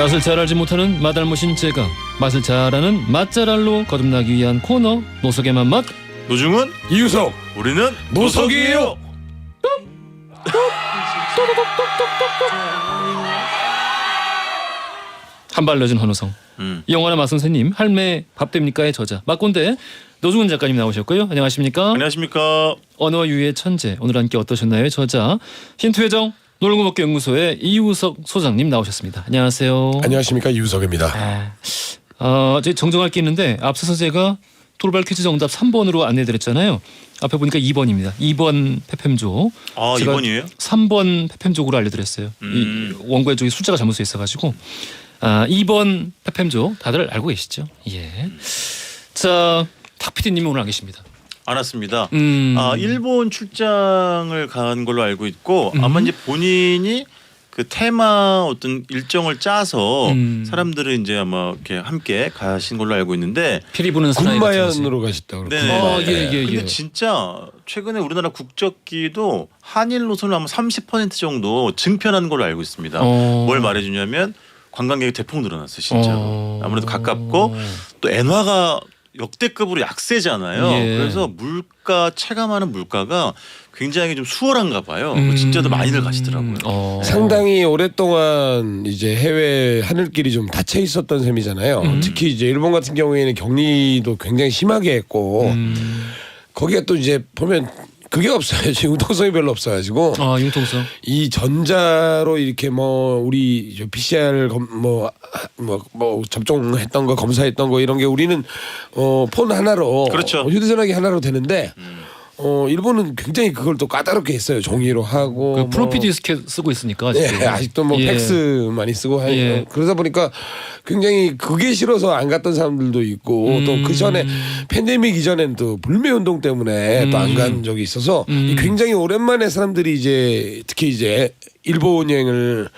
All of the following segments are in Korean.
맛을 잘 알지 못하는 맛알못인 제가 맛을 잘 아는 맛잘알로 거듭나기 위한 코너 노석의 맛맛. 노중은 이유석 우리는 노석이에요. 한발 늦은 헌우성. 영화나 맛선생님 할매 밥 됩니까의 저자 맛꼰대 노중훈 작가님 나오셨고요. 안녕하십니까? 안녕하십니까. 언어 유의 천재 오늘 함께 어떠셨나요? 저자 힌트회정 놀고먹기 연구소의 이우석 소장님 나오셨습니다. 안녕하세요. 안녕하십니까 이유석입니다. 저희 정정할 게 있는데 앞서서 제가 돌발 퀴즈 정답 3번으로 안내드렸잖아요. 앞에 보니까 2번입니다. 2번 페펜조. 아, 제가 2번이에요? 3번 페펜족으로 알려드렸어요. 이 원고에 쪽에 숫자가 잘못 써 있어가지고 2번 페펜조 다들 알고 계시죠? 예. 자, 탁 PD님이 오늘 안 계십니다. 안 왔습니다. 일본 출장을 간 걸로 알고 있고 아마 이제 본인이 그 테마 어떤 일정을 짜서 사람들을 이제 아마 이렇게 함께 가신 걸로 알고 있는데 피리 부는 사나이 같은 군마현으로 가셨다고. 네네. 예. 근데 진짜 최근에 우리나라 국적기도 한일 노선을 아마 30% 정도 증편한 걸로 알고 있습니다. 뭘 말해주냐면 관광객이 대폭 늘어났어요, 진짜. 아무래도 가깝고 또 엔화가 역대급으로 약세잖아요. 예. 그래서 물가 체감하는 물가가 굉장히 좀 수월한가 봐요. 진짜도 많이들 가시더라고요. 상당히 오랫동안 이제 해외 하늘길이 좀 닫혀 있었던 셈이잖아요. 특히 이제 일본 같은 경우에는 격리도 굉장히 심하게 했고 거기가 또 이제 보면 그게 없어요. 지금 융통성이 별로 없어가지고. 융통성. 이 전자로 이렇게 뭐 우리 PCR 뭐 접종했던 거 검사했던 거 이런 게 우리는 폰 하나로 그렇죠. 휴대전화기 하나로 되는데 일본은 굉장히 그걸 또 까다롭게 했어요. 종이로 하고 그 프로피 디스켓 쓰고 있으니까 아직도. 예, 아직도 뭐 팩스 많이 쓰고 예. 그러다 보니까 굉장히 그게 싫어서 안 갔던 사람들도 있고 또 그 전에 팬데믹 이전엔 또 불매 운동 때문에 또 안 간 적이 있어서 굉장히 오랜만에 사람들이 이제 특히 이제 일본 여행을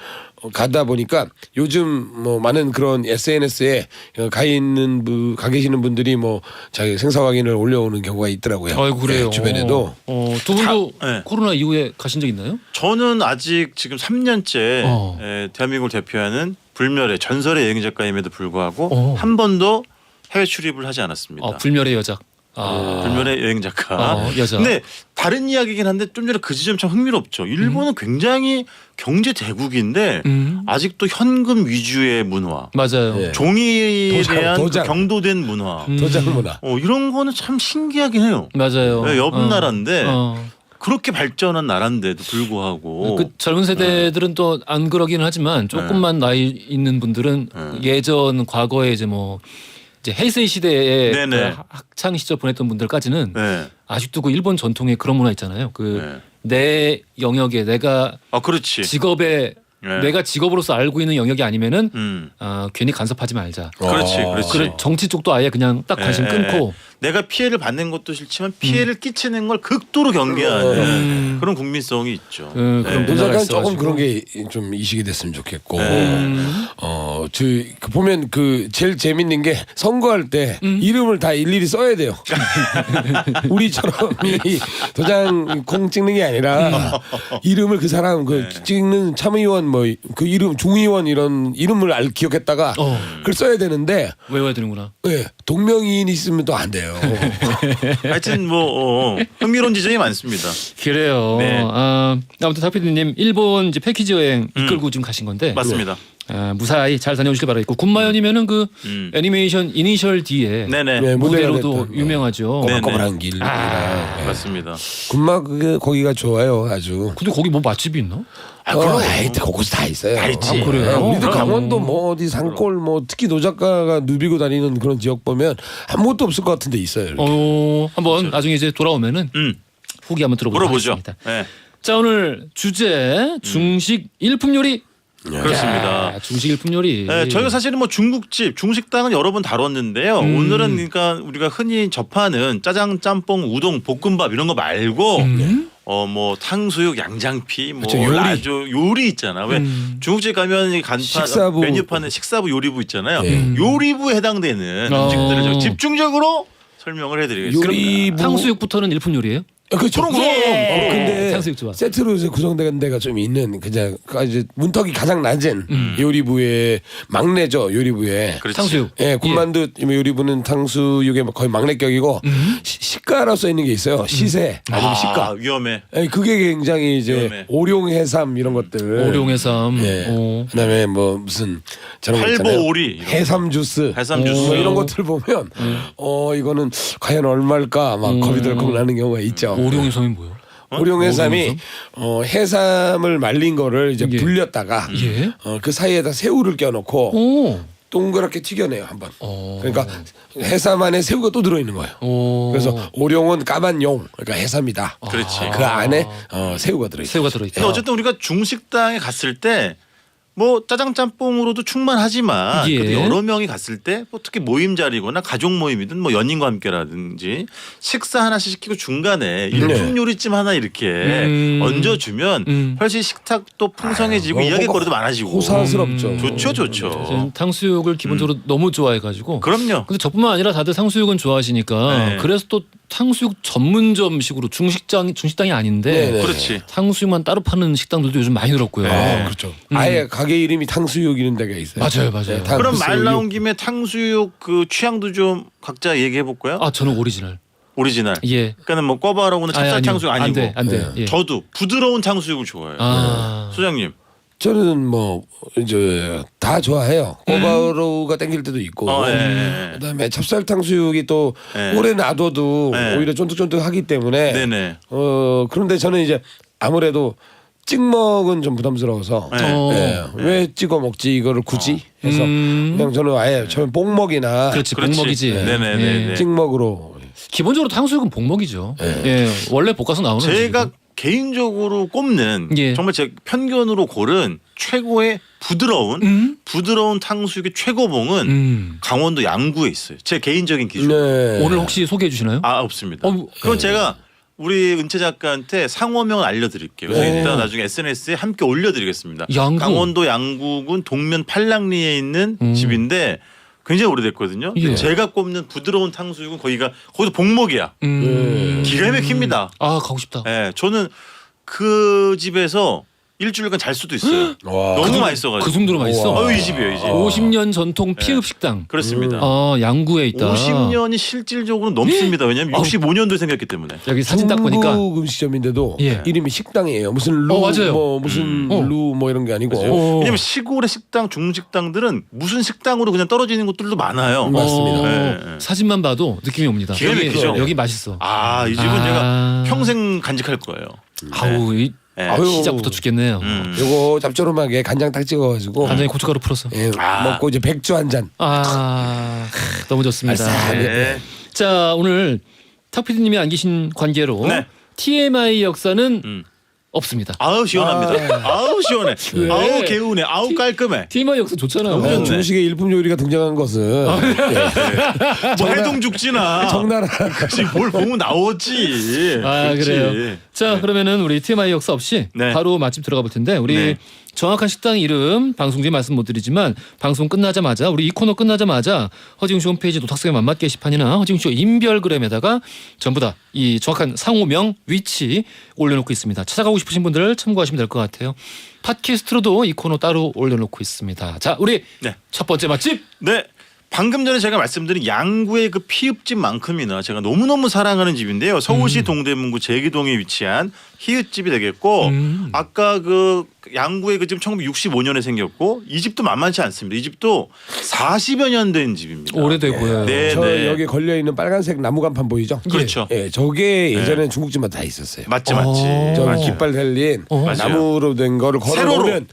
가다 보니까 요즘 뭐 많은 그런 SNS에 가 계시는 분들이 뭐 자기 생사 확인을 올려오는 경우가 있더라고요. 아이고 그래요. 네, 주변에도. 두 분도 네. 코로나 이후에 가신 적 있나요? 저는 아직 지금 3년째 대한민국을 대표하는 불멸의 전설의 여행 작가임에도 불구하고 한 번도 해외 출입을 하지 않았습니다. 불멸의 여작. 불멸의 여행 작가. 여자. 근데 다른 이야기긴 한데 좀 전에 그 지점 참 흥미롭죠. 일본은 굉장히 경제 대국인데 아직도 현금 위주의 문화, 맞아요. 예. 종이에 대한 그 도장. 경도된 문화, 도장 문화. 이런 거는 참 신기하긴 해요. 맞아요. 네, 옆 나라인데 어. 그렇게 발전한 나라인데도 불구하고 그 젊은 세대들은 또 안 그러기는 하지만 조금만 나이 있는 분들은 예전 과거에 이제 헤이세이 시대에 네네. 그 학창 시절 보냈던 분들까지는 네. 아직도 그 일본 전통의 그런 문화 있잖아요. 내 영역에 내가 그렇지. 직업에 네. 내가 직업으로서 알고 있는 영역이 아니면은 괜히 간섭하지 말자. 그렇지. 그래, 정치 쪽도 아예 그냥 딱 관심 끊고 내가 피해를 받는 것도 싫지만 피해를 끼치는 걸 극도로 경계하는 그런 국민성이 있죠. 그런 문화가 문제가 있어가지고. 조금 그런 게 좀 이식이 됐으면 좋겠고 보면 그 제일 재밌는 게 선거할 때 이름을 다 일일이 써야 돼요. 우리처럼 이 도장 콩 찍는 게 아니라 이름을 그 사람 그 찍는 참의원 뭐 그 이름 중의원 이런 이름을 기억했다가 그걸 써야 되는데 외워야 되는구나. 네, 동명이인이 있으면 또 안 돼요. 하여튼 흥미로운 지점이 많습니다. 그래요. 네. 아무튼 탁피디님 일본 이제 패키지 여행 이끌고 지금 가신 건데 맞습니다. 무사히 잘 다녀오시길 바라겠고 군마현이면은 그 애니메이션 이니셜 D의 네네. 네, 모델로도 됐던, 유명하죠. 꼬불꼬불한 길. 맞습니다. 군마 거기가 좋아요, 아주. 근데 거기 뭐 맛집이 있나? 곳곳 다 있어요. 다 있지. 그래요? 우리도 강원도 뭐 어디 산골 뭐 특히 노 작가가 누비고 다니는 그런 지역 보면 아무것도 없을 것 같은데 있어요. 이렇게. 한번 나중에 이제 돌아오면은 후기 한번 들어보도록 물어보죠. 하겠습니다. 네. 자 오늘 주제 중식 일품 요리. 그렇습니다. 중식 일품 요리. 네, 저희가 사실은 중국집, 중식당은 여러 번 다뤘는데요. 오늘은 그러니까 우리가 흔히 접하는 짜장, 짬뽕, 우동, 볶음밥 이런 거 말고 탕수육, 양장피, 그쵸, 요리. 라조 요리 있잖아. 왜 중국집 가면 간판 식사부. 메뉴판에 식사부, 요리부 있잖아요. 네. 요리부에 해당되는 음식들을 저희가 집중적으로 설명을 해드리겠습니다. 요리부. 탕수육부터는 일품 요리예요? 그렇죠. 그럼. 근데 탕수육 좋아. 세트로 이제 구성된 데가 좀 있는 그냥 이제 문턱이 가장 낮은 요리부의 막내죠. 요리부의. 그렇지. 탕수육. 예, 군만두 요리부는 탕수육의 거의 막내격이고 시가라고 써 있는 게 있어요. 시세 아니면 시가. 위험해. 예, 그게 굉장히 이제 위험해. 오룡해삼 이런 것들. 오룡해삼. 예. 그다음에 뭐 무슨 저런 거 있잖아요. 팔보오리 이런 거. 해삼 주스. 해삼 주스. 뭐 이런 것들 보면 이거는 과연 얼마일까 막 겁이 덜컥 나는 경우가 있죠. 오룡해삼이 뭐예요? 오룡해삼이 해삼을 말린 거를 이제 예. 불렸다가 예. 그 사이에다 새우를 껴놓고 오. 동그랗게 튀겨내요 한번. 그러니까 해삼 안에 새우가 또 들어있는 거예요. 오. 그래서 오룡은 까만 용, 그러니까 해삼이다. 그렇지. 그 안에 새우가 들어있어요. 새우가 들어있다. 근데 어쨌든 우리가 중식당에 갔을 때 뭐 짜장 짬뽕으로도 충만하지만 예. 그래도 여러 명이 갔을 때 뭐 특히 모임 자리거나 가족 모임이든 뭐 연인과 함께라든지 식사 하나씩 시키고 중간에 일품 요리집 하나 이렇게 얹어주면 훨씬 식탁도 풍성해지고 이야기거리도 많아지고 호사스럽죠. 좋죠, 좋죠. 저는 탕수육을 기본적으로 너무 좋아해가지고. 그럼요. 근데 저뿐만 아니라 다들 탕수육은 좋아하시니까 네. 그래서 또 탕수육 전문점식으로 중식당이 아닌데 네네. 그렇지. 탕수육만 따로 파는 식당들도 요즘 많이 늘었고요. 그렇죠. 아예 가게 이름이 탕수육 이런 데가 있어요. 맞아요, 맞아요. 탕수육. 그럼 말 나온 김에 탕수육 그 취향도 좀 각자 얘기해 볼까요? 아 저는 오리지널. 오리지널. 예. 그러니까는 뭐 꿔바라고는 찹쌀 탕수육 아니고. 안 돼, 안 돼. 예. 저도 부드러운 탕수육을 좋아해요. 아. 소장님. 저는 뭐 이제 다 좋아해요. 꼬바로우가 땡길 때도 있고. 예. 그다음에 찹쌀 탕수육이 또 예. 오래 놔둬도 예. 오히려 쫀득쫀득하기 때문에. 네네. 그런데 저는 이제 아무래도 찍먹은 좀 부담스러워서 네. 예. 왜 찍어 먹지 이거를 굳이 해서 그냥 저는 아예 저는 뽕먹이나 그렇지, 그렇지. 복먹이지. 네네네. 예. 찍먹으로 기본적으로 탕수육은 복먹이죠. 예. 원래 볶아서 나오는 제가 음식이고. 개인적으로 꼽는 예. 정말 제 편견으로 고른 최고의 부드러운 탕수육의 최고봉은 강원도 양구에 있어요. 제 개인적인 기준. 네. 오늘 혹시 소개해 주시나요? 없습니다. 어, 그럼 제가 우리 은채 작가한테 상호명을 알려드릴게요. 그래서 네. 이따 나중에 SNS에 함께 올려드리겠습니다. 양구. 강원도 양구군 동면 팔랑리에 있는 집인데 굉장히 오래됐거든요. 근데 예. 제가 꼽는 부드러운 탕수육은 거기도 복먹이야. 기가 막힙니다. 아 가고 싶다. 예, 저는 그 집에서 일주일간 잘 수도 있어요. 와. 너무 맛있어가지고. 그 정도로 맛있어. 이 집이에요, 이 집. 50년 전통 피읍 식당. 그렇습니다. 양구에 있다. 50년이 실질적으로 넘습니다. 왜냐하면 65년도에 생겼기 때문에. 여기 사진 딱 보니까 중국 음식점인데도 예. 이름이 식당이에요. 무슨 루, 맞아요. 뭐 무슨 루 뭐 이런 게 아니고. 왜냐면 시골의 식당, 중식당들은 무슨 식당으로 그냥 떨어지는 곳들도 많아요. 맞습니다. 네. 사진만 봐도 느낌이 옵니다. 기가 여기, 막히죠? 여기 맛있어. 이 집은 제가 평생 간직할 거예요. 아우 이 네. 아유. 시작부터 죽겠네요. 요거 짭조름하게 간장 딱 찍어가지고 간장에 고춧가루 풀어서. 예, 먹고 이제 백주 한 잔. 너무 좋습니다. 알싸하게. 네. 자 오늘 탁 PD님이 안기신 관계로 네. TMI 역사는 없습니다. 아우 시원합니다. 아우 시원해. 아우 개운해. 아우 깔끔해. TMI 역사 좋잖아요. 너무 좋네. 중식의 일품 요리가 등장한 것은 뭐 해동죽지나 정나라 그치 뭘 보면 나오지. 그렇지. 그래요. 자 그러면은 우리 TMI 역사 없이 네. 바로 맛집 들어가 볼 텐데 우리 네. 정확한 식당 이름 방송 중에 말씀 못 드리지만 방송 끝나자마자 우리 이 코너 끝나자마자 허지웅쇼 홈페이지 노탁성의 맛맛 게시판이나 허지웅쇼 인별그램에다가 전부 다 이 정확한 상호명 위치 올려놓고 있습니다. 찾아가고 싶으신 분들 참고하시면 될 것 같아요. 팟캐스트로도 이 코너 따로 올려놓고 있습니다. 자 우리 네. 첫 번째 맛집 네. 방금 전에 제가 말씀드린 양구의 그 피읍집만큼이나 제가 너무너무 사랑하는 집인데요. 서울시 동대문구 제기동에 위치한 히읗집이 되겠고 아까 그 양구의 그 집 1965년에 생겼고 이 집도 만만치 않습니다. 이 집도 40여 년 된 집입니다. 오래되고요. 네, 저 네. 여기 걸려 있는 빨간색 나무 간판 보이죠? 그렇죠. 예, 저게 예전엔 중국집마다 다 있었어요. 맞지. 저 맞아요. 깃발 달린 나무로 된 거를 걸어놓으면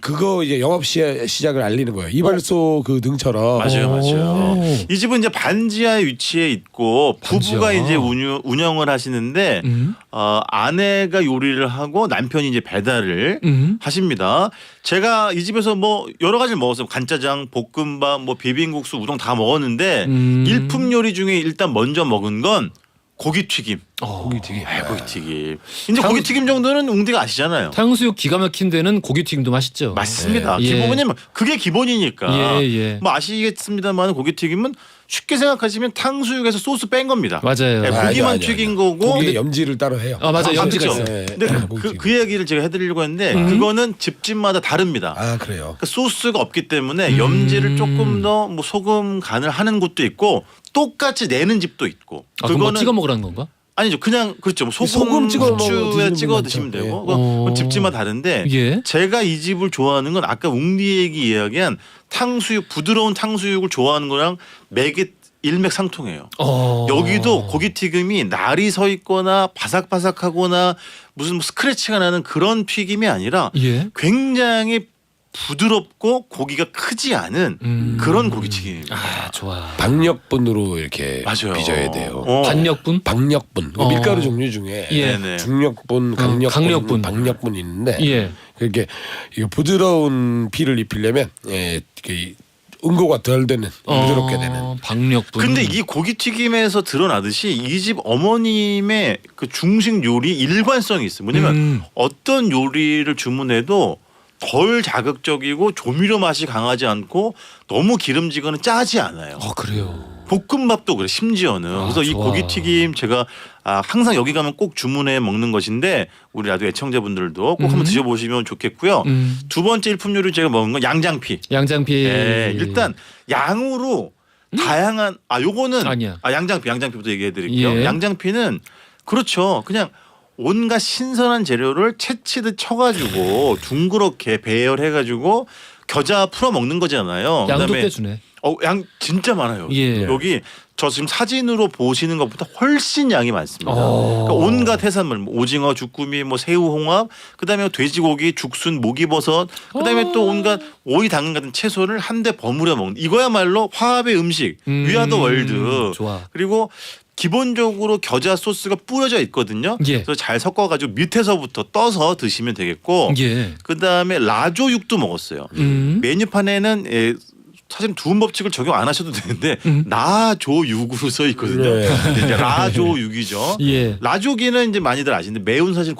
그거 이제 영업 시작을 알리는 거예요. 이발소 그 등처럼. 맞아요. 이 집은 이제 반지하에 위치해 있고 부부가 반지하. 이제 운영을 하시는데 아내가 요리를 하고 남편이 이제 배달을 하십니다. 제가 이 집에서 뭐 여러 가지를 먹었어요. 간짜장, 볶음밥, 뭐 비빔국수, 우동 다 먹었는데 일품 요리 중에 일단 먼저 먹은 건 고기튀김. 고기튀김. 고기튀김. 이제 고기튀김 정도는 웅디가 아시잖아요. 탕수육 기가 막힌 데는 고기튀김도 맛있죠. 맞습니다. 예. 기본은 그게 기본이니까. 예. 뭐 아시겠습니다만 고기튀김은 쉽게 생각하시면 탕수육에서 소스 뺀 겁니다. 맞아요. 네, 고기만 아니야. 튀긴 거고. 고기에 염지를 따로 해요. 아 맞아, 염지가 그렇죠. 있어요. 근데 그 얘기를 제가 해드리려고 했는데 그거는 집집마다 다릅니다. 아 그래요. 그러니까 소스가 없기 때문에 염지를 조금 더 뭐 소금 간을 하는 곳도 있고 똑같이 내는 집도 있고. 아, 그럼 뭐 찍어 먹으라는 건가? 아니죠. 그냥 그렇죠. 뭐 소금 찍어 후추에 드시는 찍어 분 드시면 많죠. 되고. 예. 그건 집집마다 다른데 예. 제가 이 집을 좋아하는 건 아까 웅디 얘기 이야기한 탕수육 부드러운 탕수육을 좋아하는 거랑 맥이 일맥상통해요. 여기도 고기튀김이 날이 서 있거나 바삭바삭하거나 무슨 뭐 스크래치가 나는 그런 튀김이 아니라 예. 굉장히 부드럽고 고기가 크지 않은 그런 고기튀김입니다. 아 좋아. 박력분으로 이렇게 맞아요. 빚어야 돼요. 반력분? 박력분 밀가루 종류 중에 예. 네네. 중력분, 강력분, 강력분. 박력분 있는데 예. 이렇게 이거 부드러운 피를 입히려면 응고가 덜 되는 부드럽게 되는. 박력분. 근데 이 고기튀김에서 드러나듯이 이 집 어머님의 그 중식 요리 일관성이 있어요. 뭐냐면 어떤 요리를 주문해도 덜 자극적이고 조미료 맛이 강하지 않고 너무 기름지거나 짜지 않아요. 그래요. 볶음밥도 그래 심지어는. 그래서 이 좋아. 고기튀김 제가 항상 여기 가면 꼭 주문해 먹는 것인데 우리 라디오 애청자분들도 꼭 한번 드셔보시면 좋겠고요. 두 번째 일품 요리 제가 먹은 건 양장피. 양장피. 네, 일단 양으로 다양한 요거는 아니야. 양장피부터 얘기해 드릴게요. 예. 양장피는 그렇죠. 그냥 온갖 신선한 재료를 채치듯 쳐가지고 둥그렇게 배열해가지고 겨자 풀어 먹는 거잖아요. 양도 그다음에 꽤 주네. 양 진짜 많아요. 예. 여기 저 지금 사진으로 보시는 것보다 훨씬 양이 많습니다. 그러니까 온갖 해산물, 뭐 오징어, 주꾸미, 뭐 새우, 홍합, 그다음에 돼지고기, 죽순, 목이버섯, 그다음에 또 온갖 오이, 당근 같은 채소를 한데 버무려 먹는 이거야말로 화합의 음식, 위아더 월드. 좋아. 그리고 기본적으로 겨자 소스가 뿌려져 있거든요. 예. 그래서 잘 섞어가지고 밑에서부터 떠서 드시면 되겠고, 예. 그다음에 라조육도 먹었어요. 메뉴판에는 사실 두음 법칙을 적용 안 하셔도 되는데 나조육으로 써 있거든요. 네. 이제 라조육이죠. 예. 라조기는 이제 많이들 아시는데 매운 사실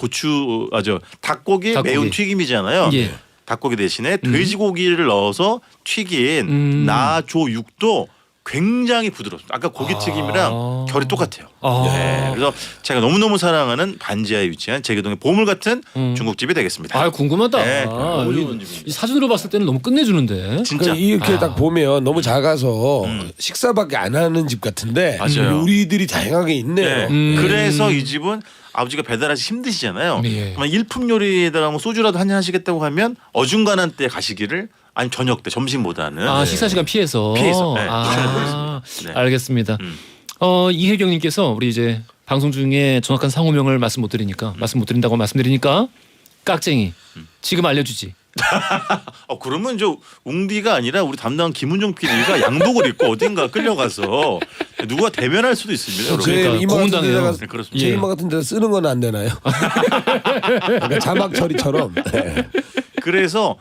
닭고기 매운 튀김이잖아요. 예. 닭고기 대신에 돼지고기를 넣어서 튀긴 나조육도 굉장히 부드럽습니다. 아까 고기튀김이랑 결이 똑같아요. 네, 그래서 제가 너무너무 사랑하는 반지하에 위치한 제계동의 보물 같은 중국집이 되겠습니다. 궁금하다. 네, 너무 좋은 집입니다. 이 사진으로 봤을 때는 너무 끝내주는데. 진짜 그러니까 이렇게 딱 보면 너무 작아서 식사밖에 안 하는 집 같은데 맞아요. 요리들이 다양하게 있네요. 네. 그래서 이 집은 아버지가 배달하시 힘드시잖아요. 예. 그러면 일품 요리에다가 뭐 소주라도 한잔 하시겠다고 하면 어중간한 때 가시기를 아니 저녁 때 점심보다는 식사 시간 피해서. 네, 네. 알겠습니다. 이혜경님께서 우리 이제 방송 중에 정확한 상호명을 말씀 못 드리니까 말씀 못 드린다고 말씀드리니까 깍쟁이 지금 알려주지. 그러면 저 웅디가 아니라 우리 담당 김은종 PD가 양복을 입고 어딘가 끌려가서 누가 대면할 수도 있습니다. 여러분. 제 그러니까 이마 같은 고문당해요. 데다가 네, 그렇습니다. 제 이마 같은 데다 쓰는 건 안 되나요? 그러니까 자막 처리처럼. 네. 그래서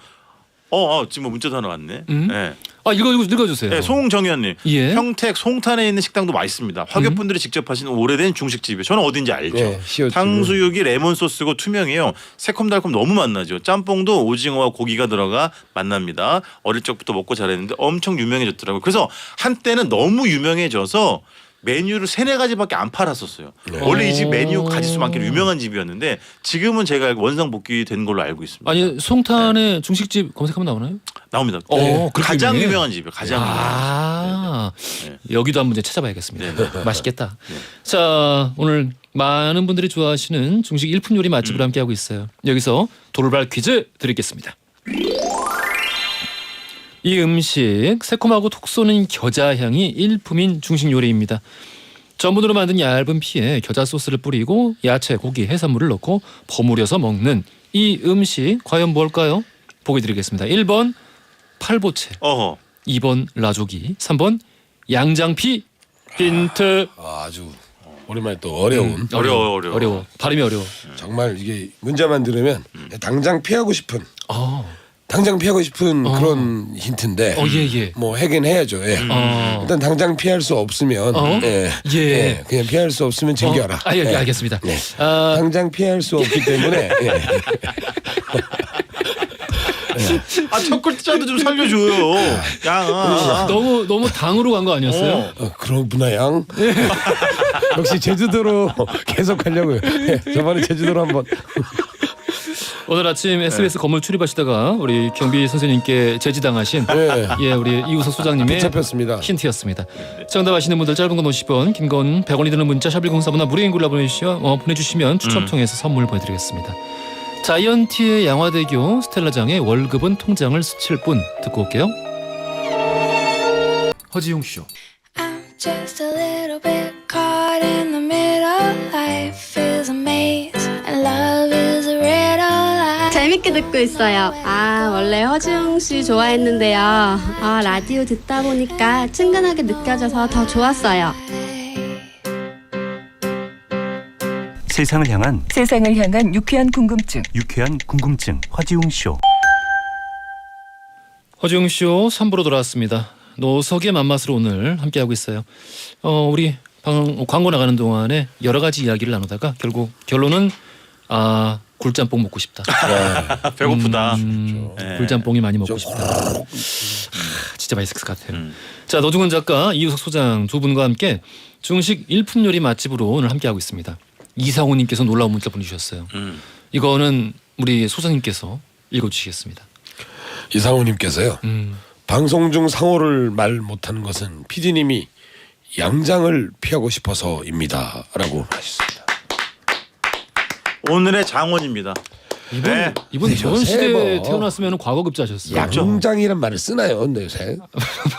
지금 뭐 문자도 하나 왔네. 네. 읽어주세요. 네, 송정현님, 예. 평택 송탄에 있는 식당도 맛있습니다. 화교분들이 직접 하시는 오래된 중식집이에요. 저는 어딘지 알죠. 네, 시어집은. 탕수육이 레몬 소스고 투명해요. 새콤달콤 너무 맛나죠. 짬뽕도 오징어와 고기가 들어가 맛납니다. 어릴 적부터 먹고 자랐는데 엄청 유명해졌더라고요. 그래서 한때는 너무 유명해져서 메뉴를 3-4가지밖에 안 팔았었어요. 원래 이 집 메뉴 가지수 많기로 유명한 집이었는데 지금은 제가 알고 원상복귀된 걸로 알고 있습니다. 아니 송탄의 중식집 검색하면 나오나요? 나옵니다. 그렇게 가장 유명해? 유명한 집이에요. 가장 유명한 집. 네. 여기도 한번 이제 찾아봐야겠습니다. 네. 맛있겠다. 자, 오늘 많은 분들이 좋아하시는 중식 일품 요리 맛집으로 함께하고 있어요. 여기서 돌발 퀴즈 드리겠습니다. 이 음식 새콤하고 톡 쏘는 겨자 향이 일품인 중식 요리입니다. 전분으로 만든 얇은 피에 겨자 소스를 뿌리고 야채, 고기, 해산물을 넣고 버무려서 먹는 이 음식 과연 뭘까요? 보기 드리겠습니다. 1번 팔보채, 2번 라조기, 3번 양장피. 힌트. 아주 오랜만에 또 어려운. 어려워. 발음이 어려워. 정말 이게 문자만 들으면 당장 피하고 싶은 당장 피하고 싶은 그런 힌트인데 예. 뭐 하긴 해야죠. 예. 일단 당장 피할 수 없으면 예. 그냥 피할 수 없으면 즐겨라. 예, 알겠습니다. 네. 당장 피할 수 없기 때문에 첫 글자도 좀 살려줘요. 야. 너무 당으로 간 거 아니었어요? 그렇구나 양. 역시 제주도로 계속 가려고요. 저번에 제주도로 한번. 오늘 아침 SBS 건물 출입하시다가 우리 경비 선생님께 제지당하신 예 우리 이우석 소장님의 잡혔습니다. 힌트였습니다. 정답 아시는 분들 짧은 건 50원, 긴 건 100원이 드는 문자 샵1034나 무료인 글로 보내주시면 추첨 통해서 선물 보내드리겠습니다. 자이언티의 양화대교 스텔라장의 월급은 통장을 스칠 뿐 듣고 올게요. 허지용 쇼. I'm just a little bit caught in the middle. Life is a maze and love is a riddle. 재밌게 듣고 있어요. 원래 허지웅 씨 좋아했는데요. 라디오 듣다 보니까 친근하게 느껴져서 더 좋았어요. 세상을 향한 유쾌한 궁금증 허지웅 쇼. 허지용 쇼 3부로 돌아왔습니다. 노석의 맘맛으로 오늘 함께하고 있어요. 우리 광고 나가는 동안에 여러 가지 이야기를 나누다가 결국 결론은 굴짬뽕 먹고 싶다. 배고프다. 굴짬뽕이 많이 먹고 싶다. 진짜 맛있을 것 같아요. 자, 노중훈 작가, 이우석 소장 두 분과 함께 중식 일품 요리 맛집으로 오늘 함께하고 있습니다. 이상호님께서 놀라운 문자 보내주셨어요. 이거는 우리 소장님께서 읽어주시겠습니다. 이상호님께서요. 방송 중 상호를 말 못하는 것은 PD님이 양장을 피하고 싶어서입니다라고 하셨습니다. 오늘의 장원입니다. 이분 저런 시대에 뭐. 태어났으면 과거급자셨어요. 양장이란 말을 쓰나요, 근데 요새?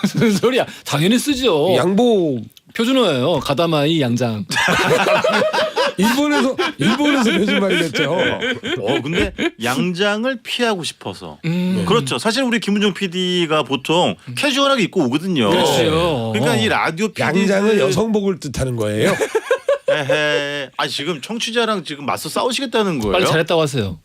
무슨 소리야? 당연히 쓰죠. 양복 표준어예요. 가다마이 양장. 일본에서 요즘 말이 됐죠. 근데 양장을 피하고 싶어서. 그렇죠. 사실 우리 김은정 PD가 보통 캐주얼하게 입고 오거든요. 그렇죠. 그러니까 이 라디오 PD 양장은 여성복을 뜻하는 거예요. 지금 청취자랑 지금 맞서 싸우시겠다는 거예요? 빨리 잘했다고 하세요.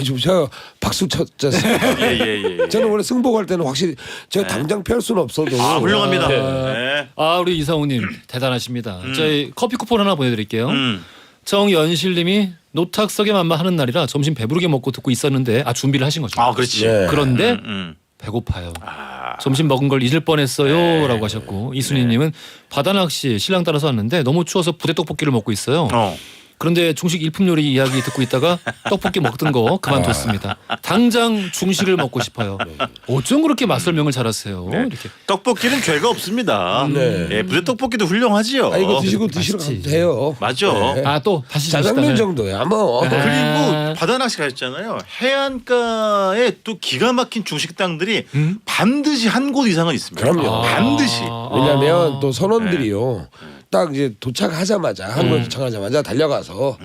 지금 제가 박수 쳤잖아요. 예. 저는 원래 승복할 때는 확실히 제가 당장 피할 수는 없어도. 훌륭합니다. 네. 우리 이상우님 대단하십니다. 저희 커피 쿠폰 하나 보내드릴게요. 정연실님이 노탁석의 맘마 하는 날이라 점심 배부르게 먹고 듣고 있었는데 준비를 하신 거죠. 그렇지. 네. 그런데 배고파요. 점심 먹은 걸 잊을 뻔했어요. 라고 하셨고 이순희님은 바다낚시 신랑 따라서 왔는데 너무 추워서 부대 떡볶이를 먹고 있어요. 그런데 중식 일품 요리 이야기 듣고 있다가 떡볶이 먹던 거 그만뒀습니다. 당장 중식을 먹고 싶어요. 어쩜 그렇게 맛설명을 잘하세요. 이렇게. 떡볶이는 죄가 없습니다. 부대 떡볶이도 훌륭하지요. 이거 드시러 가도 돼요. 맞아. 네. 또 다시 짜장면 정도야 뭐. 그리고 바다낚시 가셨잖아요. 해안가에 또 기가 막힌 중식당들이 반드시 한 곳 이상은 있습니다. 그럼요. 반드시. 왜냐하면 또 선원들이요. 딱 이제 도착하자마자 한국에 도착하자마자 달려가서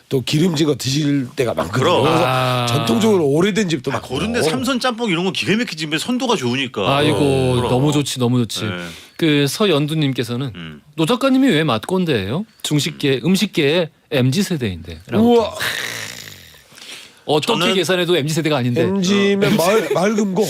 또 기름진 거 드실 때가 많거든요. 그래서 전통적으로 오래된 집도 많고. 그런데 삼선 짬뽕 이런 거 기가 막히지. 선도가 좋으니까. 아이고 너무 좋지. 그 서연두님께서는 노 작가님이 왜 맛꼰대예요? 중식계 음식계의 MZ 세대인데. 우와. 어떻게 계산해도 MZ 세대가 아닌데. MZ면 맑음고.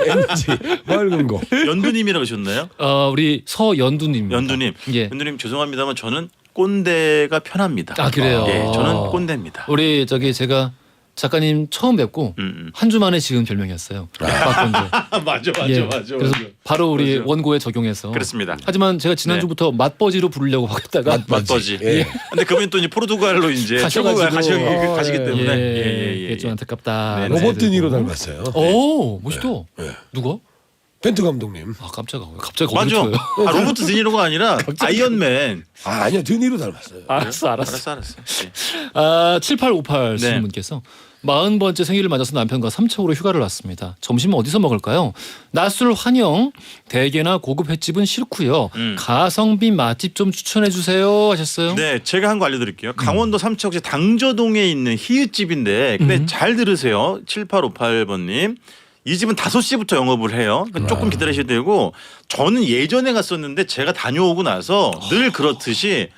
MZ 맑음고. 연두님이라고 하셨나요? 우리 서연두님. 연두님. 예. 연두님 죄송합니다만 저는 꼰대가 편합니다. 그래요. 예, 저는 꼰대입니다. 우리 제가 작가님 처음 뵙고 한 주 만에 지은 별명이었어요. 맛꼰대. 맞아. 그래서 바로 우리 원고에 적용해서. 그렇습니다. 하지만 제가 지난주부터 맛버지로 부르려고 하겠다가 맛버지. 근데 그분이 또 이제 포르투갈로 이제 가시기 때문에 이게 좀 안타깝다. 로버트 드니로 닮았어요. 오, 멋있다. 누가? 벤트 감독님. 깜짝아. 갑자기 맞아. 거기를 쳐요. 로버트 드니로가 아니라 아이언맨. 아니요, 드니로 닮았어요. 알았어. 7858 네. 분께서 40번째 생일을 맞아서 남편과 삼척으로 휴가를 왔습니다. 점심은 어디서 먹을까요? 낮술 환영, 대게나 고급 횟집은 싫고요. 가성비 맛집 좀 추천해 주세요 하셨어요. 네, 제가 한 거 알려드릴게요. 강원도 삼척시 당저동에 있는 희읒집인데 근데 잘 들으세요. 7858번님. 이 집은 5시부터 영업을 해요. 그러니까 조금 기다리셔야 되고 저는 예전에 갔었는데 제가 다녀오고 나서 늘 그렇듯이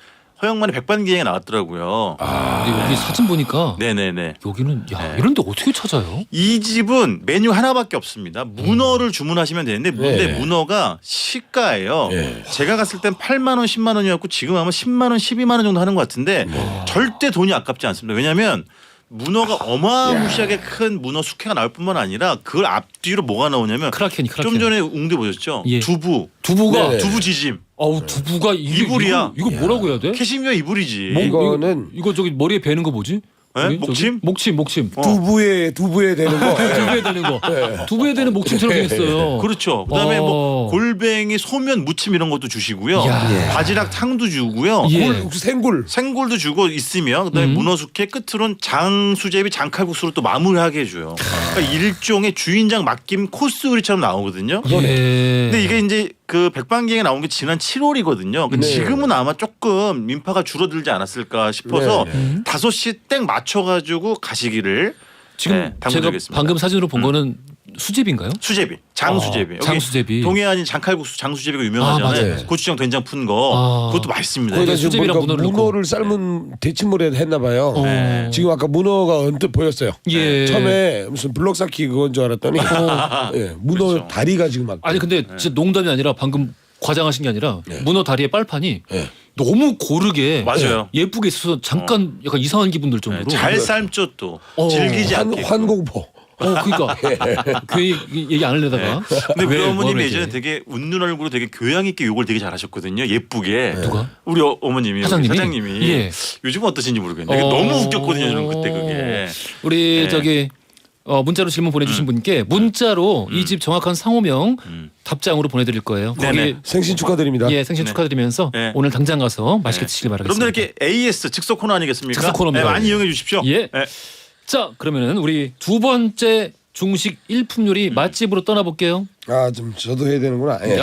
허영만의 백반기행에 나왔더라고요. 근데 여기 사진 보니까 네네네. 여기는 야 네. 이런데 어떻게 찾아요? 이 집은 메뉴 하나밖에 없습니다. 문어를 주문하시면 되는데 근데 네. 문어가 시가예요. 네. 제가 갔을 땐 8만 원, 10만 원이었고 지금 하면 10만 원, 12만 원 정도 하는 것 같은데 절대 돈이 아깝지 않습니다. 왜냐하면 문어가 어마무시하게 큰 문어 숙회가 나올 뿐만 아니라 그걸 앞뒤로 뭐가 나오냐면 크라켄이 크라켄. 좀 전에 웅대 보셨죠? 예. 두부, 두부가 네네. 두부 지짐, 아우 두부가 이불이야. 이거 뭐라고 해야 돼? 캐시미어 이불이지. 이거는 이거 저기 머리에 베는 거 뭐지? 네? 저기? 목침? 목침. 두부에 되는 거. 두부에 되는 거. 두부에 되는 목침처럼 생겼어요. 그렇죠. 그다음에 뭐 어. 골뱅이, 소면, 무침 이런 것도 주시고요. 야. 바지락 탕도 주고요. 예. 혹시 생굴. 생굴도 주고 있으면 그다음에 문어숙회 끝으로는 장수제비 장칼국수로 또 마무리하게 해줘요. 그러니까 일종의 주인장 맡김 코스 요리처럼 나오거든요. 예. 근데 이게 이제 그 백반기행에 나온 게 지난 7월이거든요. 네. 지금은 아마 조금 민파가 줄어들지 않았을까 싶어서 네. 5시 땡 맞춰가지고 가시기를 지금 네, 제가 당부드리겠습니다. 방금 사진으로 본 거는 수제비인가요? 수제비, 장수제비. 여기 장수제비. 동해안인 장칼국수 장수제비가 유명하잖아요. 아, 맞아요. 고추장 된장 푼 거. 아. 그것도 맛있습니다. 거기다 네, 지금 수제비랑 보니까 문어를 문어를 삶은 데치물에 했나 봐요. 어. 지금 아까 문어가 언뜻 보였어요. 예. 처음에 무슨 블럭 쌓기 그건 줄 알았더니 예, 문어 그렇죠. 다리가 지금 막 아니 근데 진짜 농담이 아니라 방금 과장하신 게 아니라 문어 다리에 빨판이 예. 너무 고르게 맞아요. 예쁘게 있어서 잠깐 약간 이상한 기분 들 정도로 잘 삶죠 또. 어. 질기지 않게. 환공포. 그러니까 그 얘기 안 하려다가 근데 왜, 그 어머님이 뭐를 예전에 이렇게. 되게 웃는 얼굴로 되게 교양 있게 욕을 되게 잘하셨거든요. 예쁘게. 누가? 우리 어머님이 사장님이? 예. 요즘은 어떠신지 모르겠는데 너무 웃겼거든요. 저는 그때 그게. 우리 네. 저기 문자로 질문 보내주신 분께 문자로 이 집 정확한 상호명 답장으로 보내드릴 거예요. 거기 네네. 생신 축하드립니다. 예 생신 네. 축하드리면서 네. 오늘 당장 가서 맛있게 드시길 바라겠습니다. 여러분들 이렇게 AS 즉석 코너 아니겠습니까? 즉석 코너입니다. 네, 많이 이용해 주십시오. 예. 네. 자 그러면은 우리 두 번째 중식 일품 요리 맛집으로 떠나볼게요. 아, 좀 저도 해야 되는구나. 예.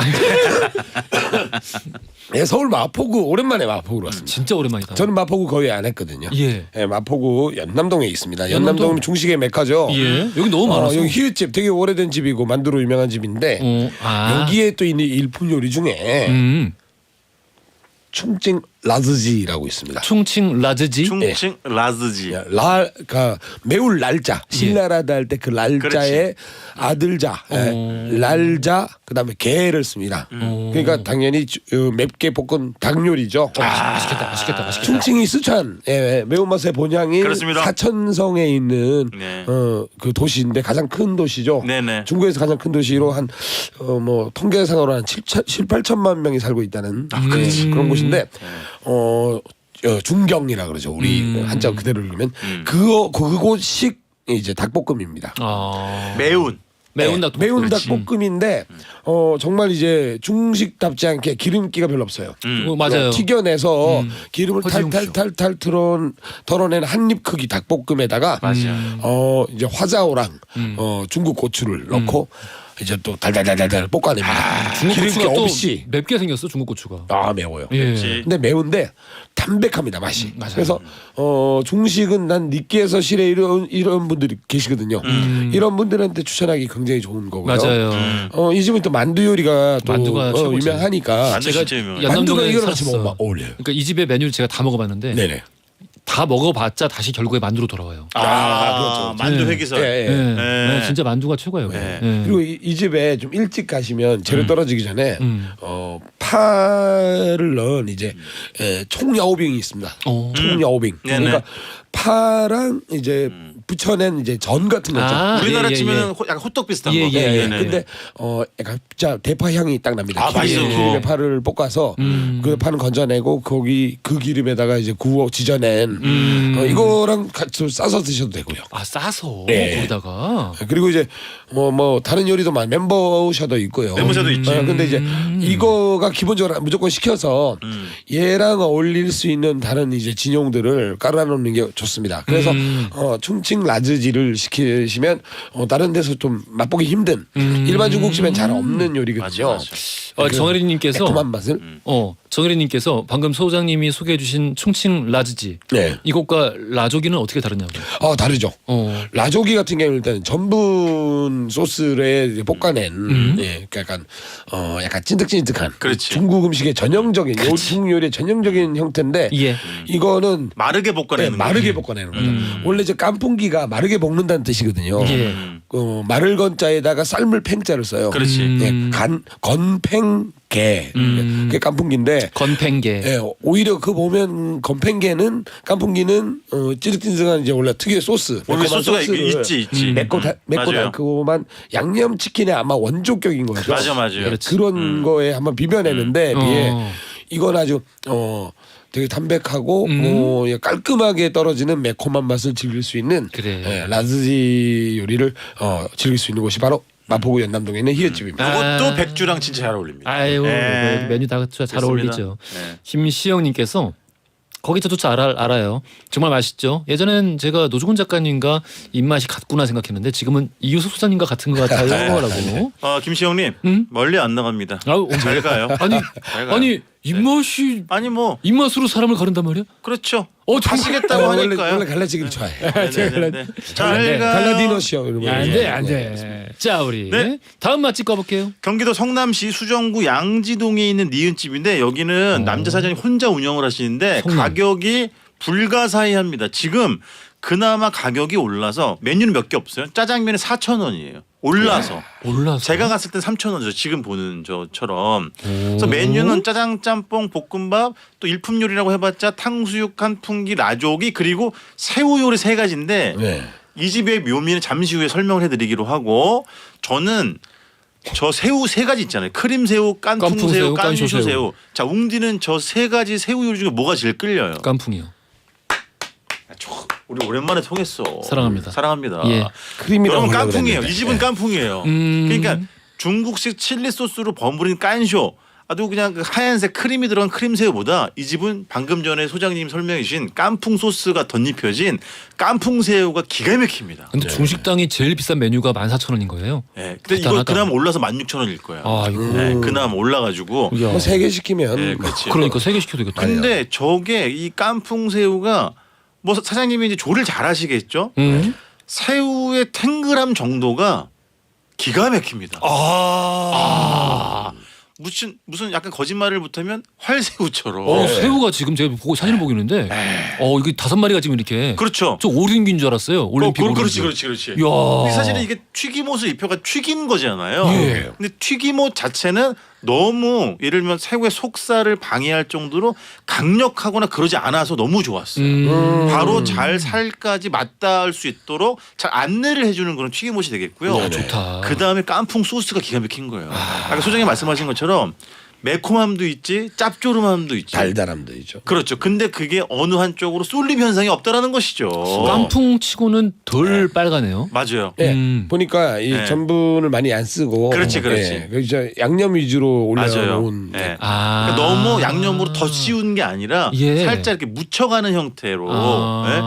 예, 서울 마포구 오랜만에 마포구로 왔습니다. 진짜 오랜만이다. 저는 마포구 거의 안 했거든요. 예. 예, 마포구 연남동에 있습니다. 연남동? 연남동 중식의 메카죠. 예. 여기 너무 많아서. 여기 희읒집 되게 오래된 집이고 만두로 유명한 집인데 여기에 또 있는 일품 요리 중에 충칭 라즈지라고 있습니다. 충칭 라즈지. 충칭 라즈지. 그러니까 매울 날자 신라라다 할 때 그 날자에 그렇지. 아들자 날자 그다음에 게를 씁니다. 그러니까 당연히 맵게 볶은 닭 요리죠. 맛있겠다. 충칭이 스촨 매운맛의 본향인 그렇습니다. 사천성에 있는 네. 그 도시인데 가장 큰 도시죠. 네네. 중국에서 가장 큰 도시로 한 뭐 통계상으로 한 7, 8천만 명이 살고 있다는 그런 곳인데 중경이라 그러죠. 우리 한자 그대로 읽으면 그곳식 이제 닭볶음입니다. 매운. 매운 닭. 매운 닭볶음인데 정말 이제 중식답지 않게 기름기가 별로 없어요. 맞아요. 튀겨내서 기름을 허지웅 쇼. 탈탈탈탈 털어낸 한 입 크기 닭볶음에다가 이제 화자오랑 중국 고추를 넣고 이제 또 달달달달 볶아냅니다. 중국 기름기 고추가 또 없이. 맵게 생겼어 중국 고추가. 매워요. 예. 근데 매운데 담백합니다 맛이. 그래서 중식은 난 느끼해서 싫어 이런 분들이 계시거든요. 이런 분들한테 추천하기 굉장히 좋은 거고요. 맞아요. 이 집은 또 만두 요리가 또 만두가 최고지. 유명하니까 만두 제가 진짜 유명해요. 만두가 연남동에 이거랑 같이 살았어. 먹으면 어울려요. 그러니까 이 집의 메뉴를 제가 다 먹어봤는데 네네. 다 먹어봤자 다시 결국에 만두로 돌아와요. 그렇죠. 만두 네. 회기설. 예, 예. 네, 진짜 만두가 최고예요. 네. 예. 그리고 이 집에 좀 일찍 가시면 재료 떨어지기 전에 파를 넣은 이제 총야오빙이 있습니다. 총야오빙. 네네. 그러니까 파랑 이제 부쳐낸 이제 전 같은 거 있죠. 우리나라 예. 치면 약간 호떡 비슷한 예, 거. 예, 예. 네네. 근데 약간 진짜 대파 향이 딱 납니다. 아, 맛있어, 기름에 그거. 파를 볶아서 그 파는 건져내고 거기 그 기름에다가 이제 구워 지져낸 이거랑 같이 싸서 드셔도 되고요. 싸서 네. 거기다가 그리고 이제 뭐 다른 요리도 많 멤버샤도 있고요. 멤버샤도 있지. 근데 이제 이거가 기본적으로 무조건 시켜서 얘랑 어울릴 수 있는 다른 이제 진용들을 깔아놓는 게 좋습니다. 그래서 충칭 라즈지를 시키시면 다른 데서 좀 맛보기 힘든 일반 중국집엔 잘 없는 요리거든요. 맞아. 정혜리님께서 매콤한 맛을. 정혜리님께서 방금 소장님이 소개해주신 충칭 라즈지 네. 이것과 라조기는 어떻게 다르냐고요? 다르죠. 라조기 같은 경우는 일단 전분 소스를 볶아낸 예, 그러니까 약간 찐득찐득한 그렇지. 중국 음식의 전형적인 중국 요리의 전형적인 형태인데 예. 이거는 마르게 볶아내는 네, 마르게 볶아내는 거죠. 원래 이제 깐풍기가 마르게 볶는다는 뜻이거든요. 예. 마를 건자에다가 삶을 팽자를 써요. 그렇지. 예, 건팽개 그게 깐풍기인데 건팽개. 예, 오히려 그 보면 건팽개는 깐풍기는 찌득찌득한 이제 원래 특유의 소스. 원래 매콤한 소스가 소스를 있지. 맵고 맞아요. 달콤한 양념 치킨의 아마 원조격인 거죠. 맞아요. 그런 거에 한번 비벼내는데 비해 이건 아주 되게 담백하고 예, 깔끔하게 떨어지는 매콤한 맛을 즐길 수 있는 그래. 예, 라즈지 요리를 즐길 수 있는 곳이 바로 마포구 연남동에 있는 히읗집입니다. 그것도 백주랑 진짜 잘 어울립니다. 아유 네. 메뉴 다 잘 그렇습니다. 어울리죠. 네. 김시영님께서 거기 저도 잘 알아요. 정말 맛있죠. 예전엔 제가 노중훈 작가님과 입맛이 같구나 생각했는데 지금은 이유석 소장님과 같은 것 같아요. 라고. 김시영님 멀리 안 나갑니다. 아우, 잘 가요. 아니 잘 가요. 아니 입맛이 아니 뭐 입맛으로 사람을 가른단 말이야? 그렇죠. 정말. 가시겠다고 하니까요. 원래 갈라지기를 좋아해. 네네네. 잘 가요. 갈라디노 쇼 이런 거. 안돼. 자 우리 네. 다음 맛집 가볼게요. 경기도 성남시 수정구 양지동에 있는 니은집인데 여기는 남자 사장이 혼자 운영을 하시는데 성남. 가격이 불가사의합니다. 지금 그나마 가격이 올라서 메뉴는 몇 개 없어요. 짜장면이 4,000원이에요. 올라서. 올라서. 제가 갔을 땐 3,000원이죠. 지금 보는 저처럼. 그래서 메뉴는 짜장, 짬뽕, 볶음밥, 또 일품 요리라고 해봤자 탕수육, 깐풍기, 라조기 그리고 새우 요리 3가지인데 네. 이 집의 묘미는 잠시 후에 설명을 해드리기로 하고 저는 저 새우 3가지 있잖아요. 크림새우, 깐풍새우, 깐쇼새우. 자, 웅디는 저 3가지 새우 요리 중에 뭐가 제일 끌려요? 깐풍이요. 우리 오랜만에 통했어. 사랑합니다. 사랑합니다. 예. 크림이라고 여러분 하려고 깐풍이에요. 그랬는데. 이 집은 깐풍이에요. 그러니까 중국식 칠리 소스로 버무린 깐쇼. 아주 그냥 그 하얀색 크림이 들어간 크림새우보다 이 집은 방금 전에 소장님 설명해 주신 깐풍 소스가 덧입혀진 깐풍새우가 기가 막힙니다. 근데 중식당이 제일 비싼 메뉴가 14,000원인 거예요. 네. 근데 이거 대단하다. 그나마 올라서 16,000원일 거야. 아 이거. 네, 그나마 올라가지고. 야. 뭐 3개 시키면 네, 그렇지. 그러니까 3개 시켜도 되겠다. 근데 저게 이 깐풍새우가 뭐 사장님이 이제 조리를 잘 하시겠죠? 새우의 탱글함 정도가 기가 막힙니다. 무슨 약간 거짓말을 못하면 활새우처럼. 새우가 지금 제가 보고 사진을 보고 있는데 이게 5마리가 지금 이렇게 그렇죠. 저 오륜기인 줄 알았어요. 올림픽 그렇지. 야. 근데 사실은 이게 튀김옷을 입혀가 튀긴 거잖아요. 예. 근데 튀김옷 자체는 너무 예를 들면 새우의 속살을 방해할 정도로 강력하거나 그러지 않아서 너무 좋았어요. 바로 잘 살까지 맞닿을 수 있도록 잘 안내를 해주는 그런 튀김옷이 되겠고요. 좋다. 그 다음에 깐풍 소스가 기가 막힌 거예요. 아까 소장님 말씀하신 것처럼 매콤함도 있지 짭조름함도 있지. 달달함도 있죠. 그렇죠. 근데 그게 어느 한쪽으로 쏠림 현상이 없다라는 것이죠. 깐풍치고는 덜 빨가네요. 맞아요. 네, 보니까 이 네. 전분을 많이 안 쓰고 그렇지. 그래서 양념 위주로 맞아요. 올려놓은 네. 아. 그러니까 너무 양념으로 더 씌운 게 아니라 예. 살짝 이렇게 묻혀가는 형태로 네?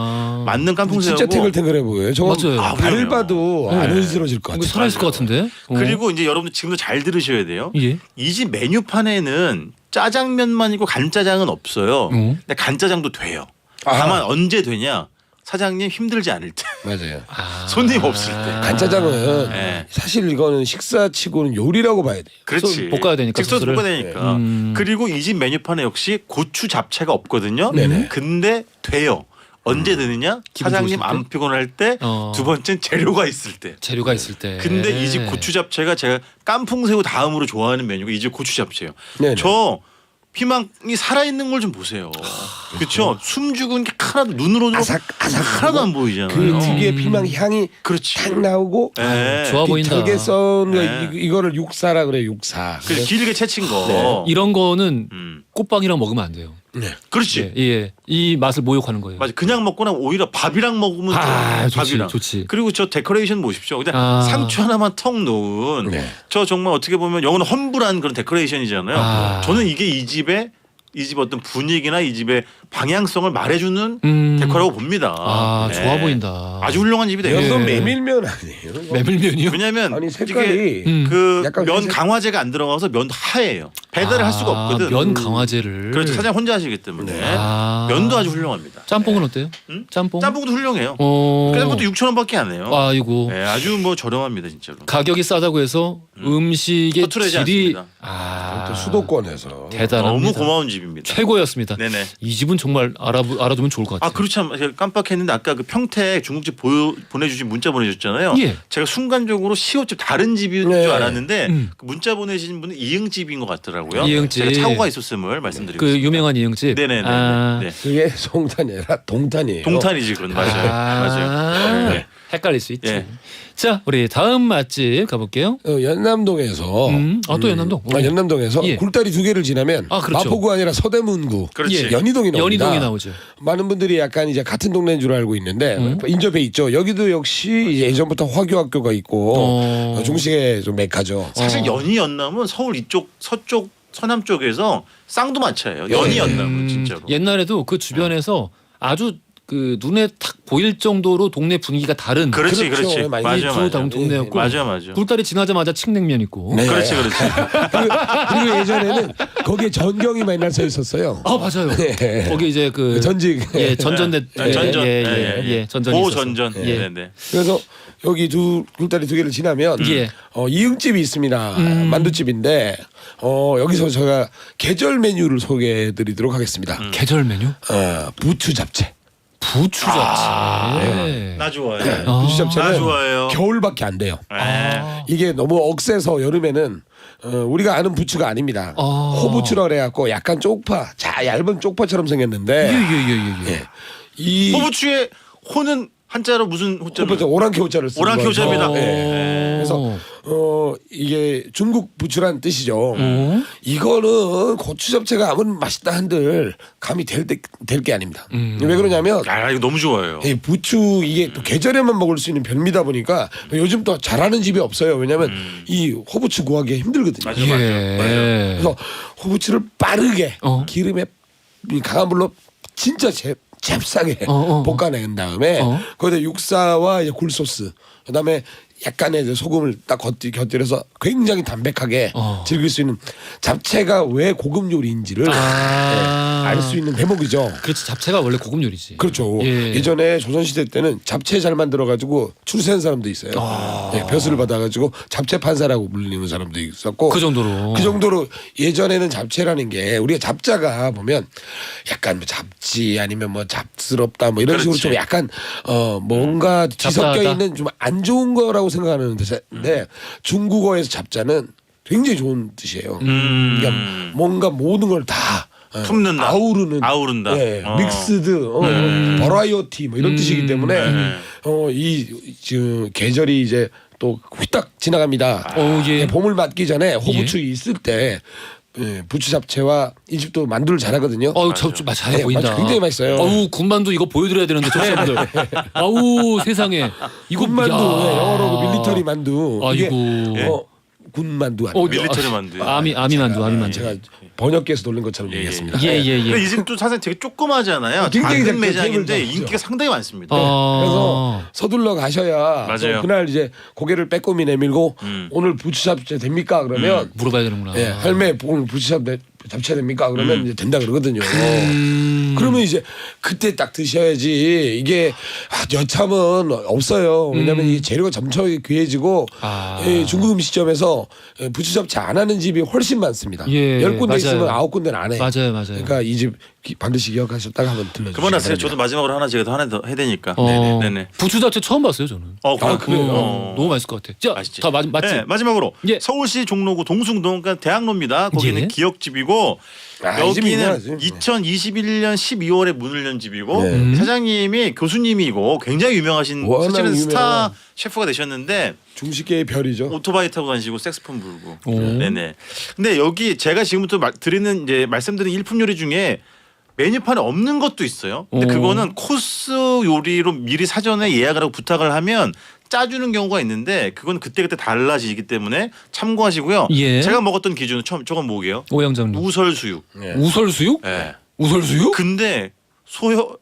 맞는 깐풍새우고 진짜 탱글탱글해 보여요. 저거 맞아요. 밟아도 안 으스러질 것 이거 같아요. 살아있을 것 같은데. 그리고 이제 여러분들 지금도 잘 들으셔야 돼요. 예. 이 집 메뉴판에는 짜장면만 있고 간짜장은 없어요. 근데 간짜장도 돼요. 다만 언제 되냐? 사장님 힘들지 않을 때, 맞아요. 손님 없을 때. 간짜장은 네. 사실 이거는 식사치고는 요리라고 봐야 돼요. 그렇지. 볶아야 되니까, 직접 소스를. 볶아야 되니까. 그리고 이 집 메뉴판에 역시 고추 잡채가 없거든요. 네네. 근데 돼요. 언제 되느냐? 기분 사장님 좋으실 때? 안 피곤할 때, 두 번째는 재료가 있을 때. 재료가 있을 때. 근데 이 집 고추 잡채가 제가 깐풍새우 다음으로 좋아하는 메뉴가 이 집 고추 잡채예요. 네네. 저 피망이 살아있는 걸 좀 보세요. 그렇죠? 숨 죽은 게 하나도 눈으로도 하나도 안 보이잖아요. 그 특유의 피망 향이 그렇지. 탁 나오고 네. 좋아 보인다. 턱에 썬 거 네. 이거를 육사라 그래 육사. 그 길게 채친 거. 이런 거는 음. 꽃빵이랑 먹으면 안 돼요. 네. 그렇지. 예. 이 맛을 모욕하는 거예요. 맞아. 그냥 먹거나 오히려 밥이랑 먹으면 좋아요. 좋지, 밥이랑. 좋지. 그리고 저 데코레이션 보십시오. 그냥 아. 상추 하나만 턱 놓은 네. 저 정말 어떻게 보면 영어는 험불한 그런 데코레이션이잖아요. 아. 저는 이게 이 집의 이 집 어떤 분위기나 이 집의 방향성을 말해주는 데코라고 봅니다. 아, 네. 좋아 보인다. 아주 훌륭한 집이 되겠네요. 연도 메밀면 아니에요? 메밀면이요? 왜냐하면 아니 색깔이 그 약간 면 회색- 강화제가 안 들어가서 면 하얘요. 배달을 할 수가 없거든. 면 강화제를. 그렇죠. 사장 혼자 하시기 때문에 아. 면도 아주 훌륭합니다. 짬뽕은 어때요? 응? 짬뽕? 짬뽕도 훌륭해요. 어. 그래서 그것도 6,000원밖에 안 해요. 아이고. 네, 아주 뭐 저렴합니다 진짜로. 가격이 싸다고 해서 음식의 허투루하지 질이 않습니다. 또 수도권에서 대단합니다. 너무 고마운 집입니다. 최고였습니다. 네네. 이 집은 정말 알아두면 좋을 것 같아요. 아 그렇죠. 제가 깜빡했는데 아까 그 평택 중국집 보내주신 문자 보내주셨잖아요. 예. 제가 순간적으로 시옷집 다른 집인 네. 줄 알았는데 음. 그 문자 보내신 분은 이응집인 것 같더라고요. 이응집. 제가 착오가 있었음을 말씀드리고 그 있습니다. 유명한 이응집. 네네네. 아. 네. 그게 송탄이 아니라 동탄이에요. 동탄이지 그건 맞아요. 맞아요. 네. 헷갈릴 수 있지. 예. 자, 우리 다음 맛집 가볼게요. 연남동에서 또 연남동. 연남동에서 예. 굴다리 2개를 지나면 아, 그렇죠. 마포구 아니라 서대문구 그렇지. 예. 연희동이 나옵니다. 연희동이 나오죠. 많은 분들이 약간 이제 같은 동네인 줄 알고 있는데 인접해 있죠. 여기도 역시 이제 예전부터 화교학교가 있고 중식의 좀 메카죠. 사실 연희 연남은 서울 이쪽 서쪽 서남 쪽에서 쌍두마차예요. 연희 연남은 진짜로. 옛날에도 그 주변에서 아주 그 눈에 탁 보일 정도로 동네 분위기가 다른 그렇지, 그렇죠. 그렇지. 많이 맞아, 주 맞아. 동네였고 맞아, 맞아. 굴다리 지나자마자 칡냉면 있고. 네. 그렇지, 그렇지. 그리고 예전에는 거기에 전경이 맨날 서 있었어요. 아 맞아요. 네. 거기 이제 그 전직. 예 전전대 네, 전전. 예 전전이 고 있었어. 전전. 예. 네, 네. 그래서 여기 굴다리 2개를 지나면 예. 이응집이 있습니다. 만두집인데 여기서 제가 계절 메뉴를 소개해드리도록 하겠습니다. 계절 메뉴? 부추 잡채. 부추 잡채. 나 좋아해. 부추 잡채는 나 좋아해요. 겨울밖에 안 돼요. 네. 이게 너무 억세서 여름에는 우리가 아는 부추가 아닙니다. 호부추라 그래갖고 약간 쪽파, 얇은 쪽파처럼 생겼는데 예예예예. 이 호부추의 호는 한자로 무슨 호자로? 호부추 오랑캐 호자를 쓰는 오랑캐 거죠. 호자입니다. 네. 그래서 이게 중국 부추란 뜻이죠. 이거는 고추 잡채가 아무리 맛있다 한들 감이 될 게 아닙니다. 왜 그러냐면 아 이거 너무 좋아요. 이 부추 이게 또 계절에만 먹을 수 있는 별미다 보니까 요즘 또 잘하는 집이 없어요. 왜냐하면 이 호부추 구하기 힘들거든요. 맞아, 맞아. 예. 그래서 호부추를 빠르게 기름에 강한 불로 진짜 잽싸게 볶아낸 다음에 거기다 육사와 이제 굴소스 그다음에 약간의 이제 소금을 딱 곁들여서 굉장히 담백하게 즐길 수 있는 잡채가 왜 고급 요리인지를 알 수 있는 대목이죠. 그렇지 잡채가 원래 고급 요리지. 그렇죠. 예. 예전에 조선시대 때는 잡채 잘 만들어가지고 출세한 사람도 있어요. 예, 벼슬을 받아가지고 잡채 판사라고 불리는 사람도 있었고 그 정도로. 그 정도로 예전에는 잡채라는 게 우리가 잡자가 보면 약간 뭐 잡지 아니면 뭐 잡스럽다 뭐 이런 그렇지. 식으로 좀 약간 뭔가 뒤섞여 잡다하다. 있는 좀 안 좋은 거라고 생각하는 데인데 중국어에서 잡자는 굉장히 좋은 뜻이에요. 그러니까 뭔가 모든 걸 다 품는다. 아우른다. 예, 믹스드, 버라이어티 뭐 이런 뜻이기 때문에 이 계절이 이제 또 휘딱 지나갑니다. 예. 봄을 맞기 전에 호부추 있을 때 부추 잡채와 이 집도 만두를 잘하거든요. 잘해 보인다. 굉장히 맛있어요. 군만두 이거 보여드려야 되는데 청취자분들. 세상에 이거 군만두, 야. 영어로 밀리터리 만두. 이게 아이고. 군만두 아니에요. 밀리터리 만두. 아미 만두. 제가 번역기에서 돌린 것처럼 얘기했습니다. 예. 근데 이 집도 사실 되게 조그마잖아요. 굉장히 작은 작죠. 매장인데 테이블도 인기가 없죠. 상당히 많습니다. 그래서 서둘러 가셔야 맞아요. 또 그날 이제 고개를 빼꼼히 내밀고 오늘 부추 잡채 됩니까? 그러면 물어봐야 되는구나. 예, 할매 오늘 부추 잡채 됩니까? 그러면 이제 된다 그러거든요. 그러면 이제 그때 딱 드셔야지 이게 여참은 없어요. 왜냐하면 이 재료가 점점 귀해지고 중국 음식점에서 부추 잡채 안 하는 집이 훨씬 많습니다. 예, 10군데 맞아요. 있으면 9군데는 안 해. 맞아요. 그러니까 이 집 반드시 기억하셨다가 한번 들려주시기 그만하세요. 바랍니다. 저도 마지막으로 하나 제가 더 하나 더 해야 되니까. 어, 네네. 부추 잡채 처음 봤어요 저는. 그래요? 너무 맛있을 것 같아. 자, 맛있지. 다 맞지? 네, 마지막으로 예. 서울시 종로구 동숭동 그러니까 대학로입니다. 거기는 예. 기역집이고 이 집이 여기는 유명하지. 2021년 12월에 문을 연 집이고 네. 사장님이 교수님이고 굉장히 유명하신 워낙 사실은 유명한. 스타 셰프가 되셨는데 중식계의 별이죠. 오토바이 타고 다니시고 색스폰 불고. 오. 네네. 근데 여기 제가 지금부터 말씀드리는 일품 요리 중에 메뉴판에 없는 것도 있어요. 근데 오. 그거는 코스 요리로 미리 사전에 예약을 하고 부탁을 하면 짜주는 경우가 있는데 그건 그때그때 달라지기 때문에 참고하시고요. 예. 제가 먹었던 기준은 처음 저건 뭐게요? 오영장님. 우설수육. 예. 우설수육? 예. 우설수육? 근데 소혀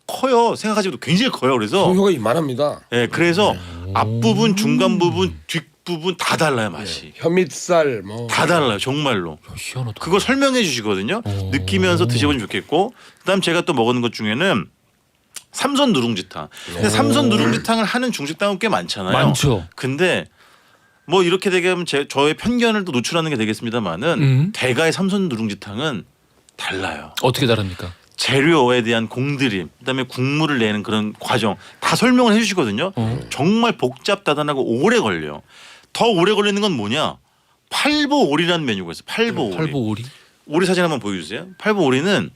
커요. 생각하지도 굉장히 커요. 그래서 소효가 이만합니다. 예, 그래서 앞부분, 중간 부분, 뒷 부분 다 달라요 맛이. 혀밑살 뭐 다 달라요 정말로. 희한하다. 그거 설명해 주시거든요. 느끼면서 드셔보면 좋겠고 그다음 제가 또 먹은 것 중에는 삼선 누룽지탕. 근데 삼선 누룽지탕을 하는 중식당은 꽤 많잖아요. 많죠. 근데 뭐 이렇게 되게 하면 저의 편견을 또 노출하는 게 되겠습니다만은 대가의 삼선 누룽지탕은 달라요. 어떻게 다릅니까? 재료에 대한 공들임, 그다음에 국물을 내는 그런 과정 다 설명을 해주시거든요. 정말 복잡다단하고 오래 걸려요. 더 오래 걸리는 건 뭐냐? 팔보오리라는 메뉴가 있어요. 팔보오리. 팔보오리. 오리 사진 한번 보여주세요. 팔보오리는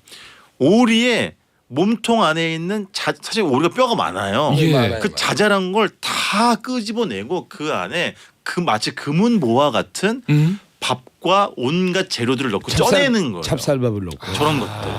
오리의 몸통 안에 있는 사실 오리가 뼈가 많아요. 예. 많아요. 그 자잘한 걸 다 끄집어내고 그 안에 그 마치 금은보와 같은 밥과 온갖 재료들을 넣고 쪄내는 거예요. 찹쌀밥을 넣고 저런 것들.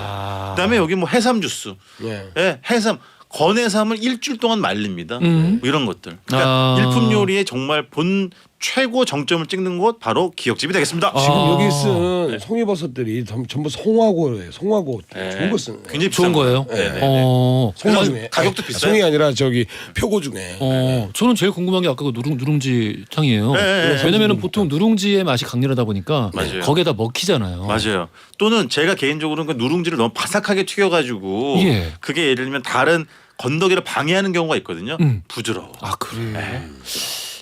그다음에 여기 뭐 해삼 주스. 예. 예, 해삼 건해삼을 일주일 동안 말립니다. 뭐 이런 것들. 그러니까 아. 일품 요리의 정말 본 최고 정점을 찍는 곳 바로 기역집이 되겠습니다. 지금 아. 여기 쓴 송이버섯들이 전부 송화고예요. 송화고 네. 좋은 거 쓰는. 굉장히 좋은 비싼 거예요. 네네. 송화 그래서 중에 가격도 아니, 비싸요? 송이 아니라 저기 표고 중에. 저는 제일 궁금한 게 아까 그 누룽지탕이에요. 네. 왜냐면은 보통 누룽지의 맛이 강렬하다 보니까 맞아요. 거기에다 먹히잖아요. 맞아요. 또는 제가 개인적으로는 그 누룽지를 너무 바삭하게 튀겨가지고 예. 그게 예를 들면 다른 건더기를 방해하는 경우가 있거든요. 부드러워. 아 그래.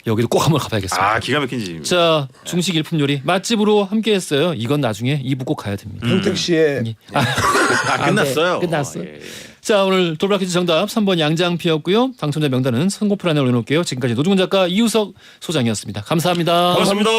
여기도 꼭 한번 가봐야겠습니다. 아 기가 막힌 집입니다. 자 중식 일품 요리 맛집으로 함께했어요. 이건 나중에 2부 꼭 가야 됩니다. 평택 씨의 끝났어요. 끝났어요. 예. 자 오늘 돌발 퀴즈 정답 3번 양장피였고요. 당첨자 명단은 선고표 안에 올려놓을게요. 지금까지 노중훈 작가 이우석 소장이었습니다. 감사합니다. 고맙습니다.